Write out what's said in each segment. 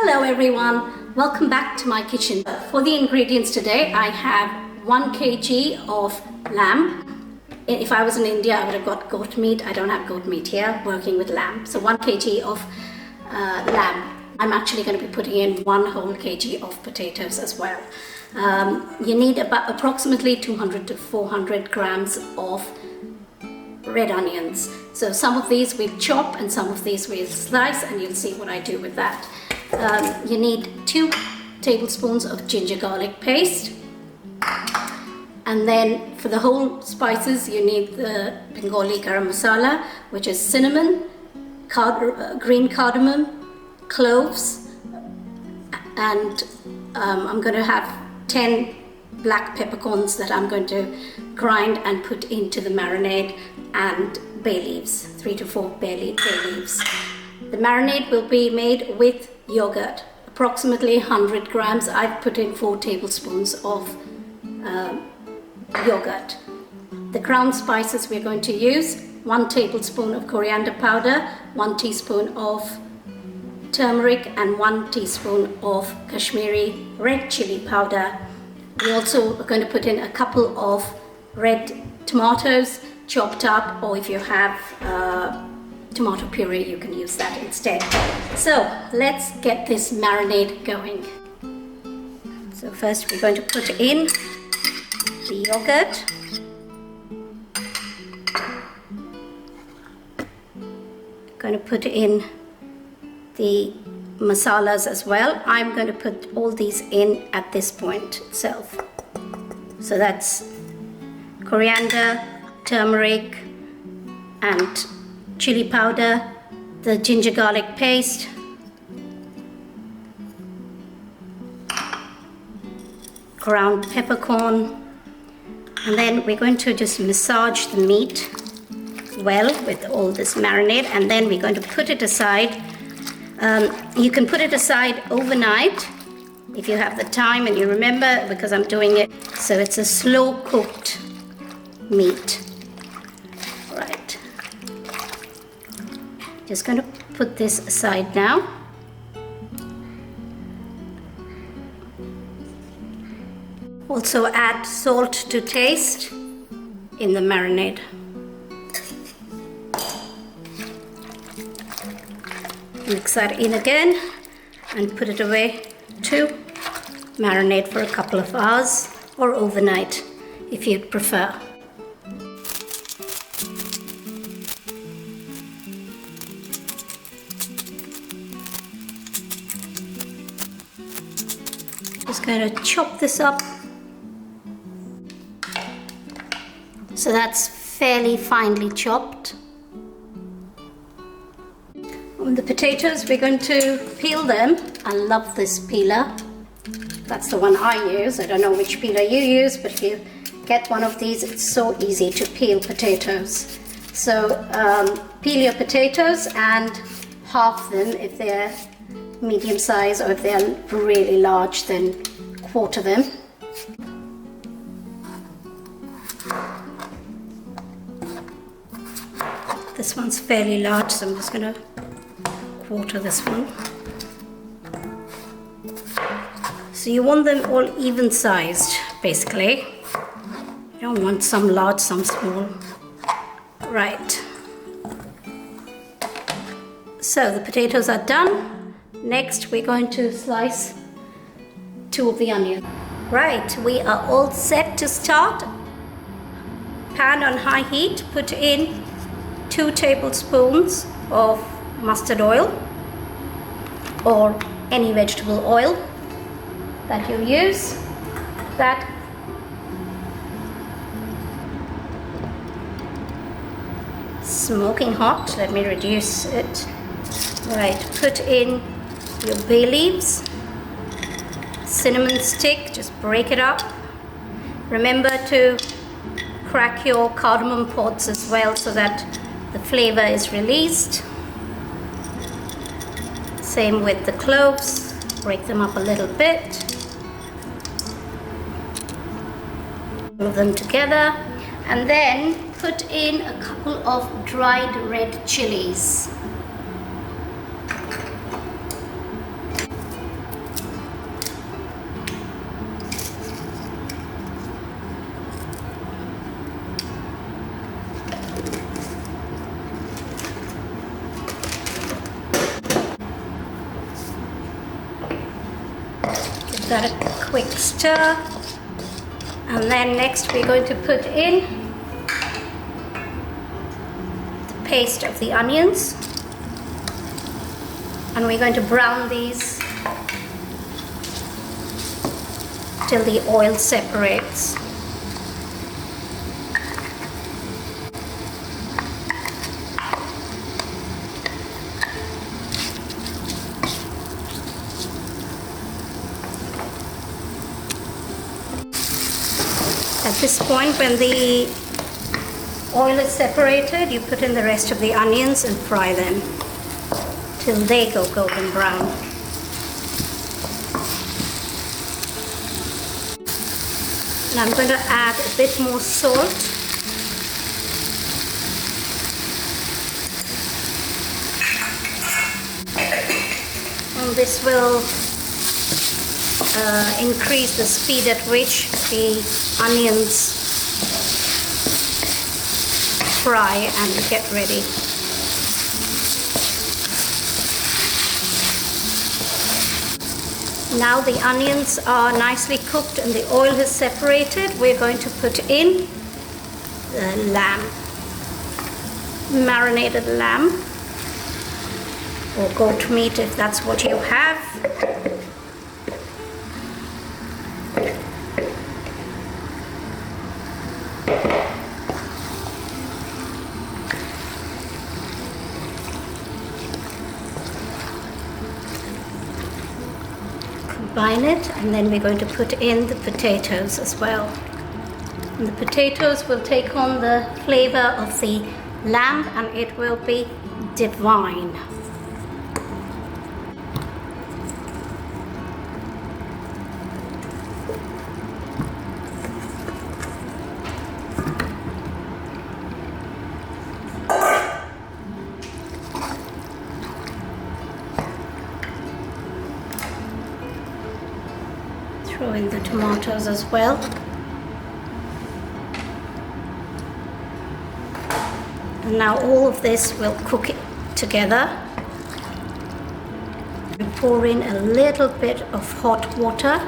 Hello everyone, welcome back to my kitchen. For the ingredients today, I have 1 kg of lamb. If I was in India, I would have got goat meat. I don't have goat meat here, working with lamb. So 1 kg of lamb. I'm actually going to be putting in 1 whole kg of potatoes as well. You need about approximately 200 to 400 grams of red onions. So some of these we'll chop and some of these we'll slice, and you'll see what I do with that. You need 2 tablespoons of ginger garlic paste, and then for the whole spices you need the Bengali garam masala, which is cinnamon, green cardamom, cloves, and I'm going to have 10 black peppercorns that I'm going to grind and put into the marinade, and bay leaves, 3 to 4 bay leaves. The marinade will be made with yogurt, approximately 100 grams. I've put in 4 tablespoons of yogurt. The ground spices we're going to use: 1 tablespoon of coriander powder, 1 teaspoon of turmeric, and 1 teaspoon of Kashmiri red chili powder. We also are going to put in a couple of red tomatoes chopped up, or if you have tomato puree, you can use that instead. So let's get this marinade going. So first we're going to put in the yogurt. Going to put in the masalas as well. I'm going to put all these in at this point itself. So that's coriander, turmeric, and chili powder, the ginger garlic paste, ground peppercorn, and then we're going to just massage the meat well with all this marinade, and then we're going to put it aside. You can put it aside overnight if you have the time and you remember, because I'm doing it so it's a slow cooked meat. Right, just going to put this aside now. Also add salt to taste in the marinade. Mix that in again and put it away to marinate for a couple of hours, or overnight if you'd prefer. Just going to chop this up. So that's fairly finely chopped. On the potatoes, we're going to peel them. I love this peeler. That's the one I use. I don't know which peeler you use, but if you get one of these, it's so easy to peel potatoes. So peel your potatoes and half them if they're medium size, or if they're really large, then quarter them. This one's fairly large, so I'm just going to quarter this one. So you want them all even sized, basically. You don't want some large, some small. Right. So the potatoes are done. Next we're going to slice 2 of the onions. Right, we are all set to start. Pan on high heat, put in 2 tablespoons of mustard oil, or any vegetable oil that you use. That smoking hot. Let me reduce it. Right, put in your bay leaves, cinnamon stick, just break it up. Remember to crack your cardamom pods as well, so that the flavor is released. Same with the cloves, break them up a little bit. Move them together, and then put in a couple of dried red chilies. Give that a quick stir. And then next we're going to put in the paste of the onions. And we're going to brown these till the oil separates. At this point, when the oil is separated, you put in the rest of the onions and fry them till they go golden brown. And I'm going to add a bit more salt. And this will increase the speed at which the onions fry and get ready. Now the onions are nicely cooked and the oil is separated. We're going to put in the lamb, marinated lamb or goat meat if that's what you have. Combine it, and then we're going to put in the potatoes as well. And the potatoes will take on the flavor of the lamb and it will be divine. Throw in the tomatoes as well. And now all of this will cook it together. We pour in a little bit of hot water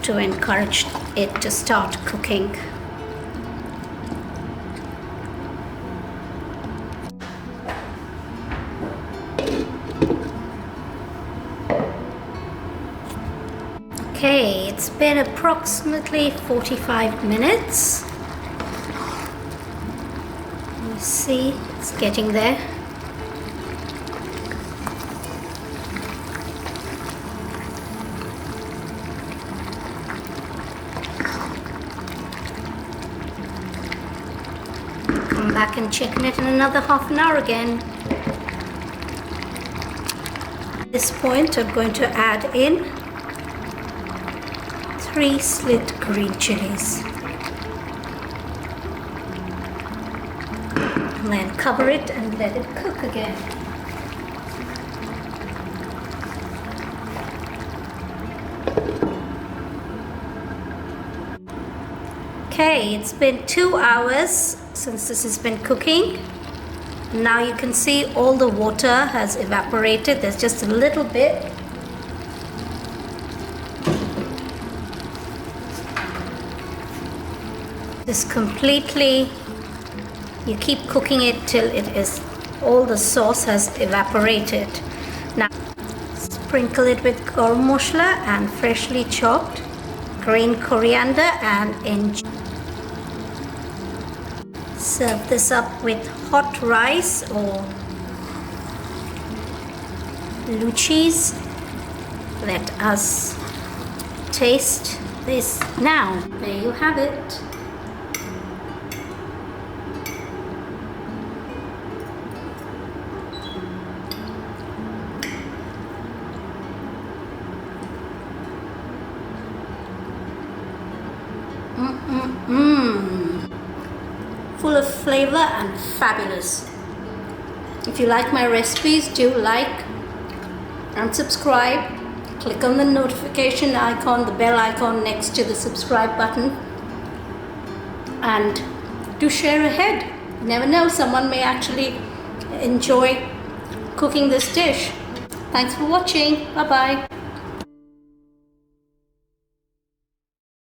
to encourage it to start cooking. Okay, it's been approximately 45 minutes. You see, it's getting there. Come back and check it in another half an hour again. At this point, I'm going to add in 3 slit green chilies. And then cover it and let it cook again. Okay, it's been 2 hours since this has been cooking. Now you can see all the water has evaporated. There's just a little bit. This completely, you keep cooking it till it is, all the sauce has evaporated. Now sprinkle it with garam masala and freshly chopped green coriander and injera. Serve this up with hot rice or luchis. Let us taste this now. There you have it. Full of flavor and fabulous. If you like my recipes, do like and subscribe. Click on the notification icon, the bell icon next to the subscribe button, and do share ahead. You never know, someone may actually enjoy cooking this dish. Thanks for watching. Bye bye.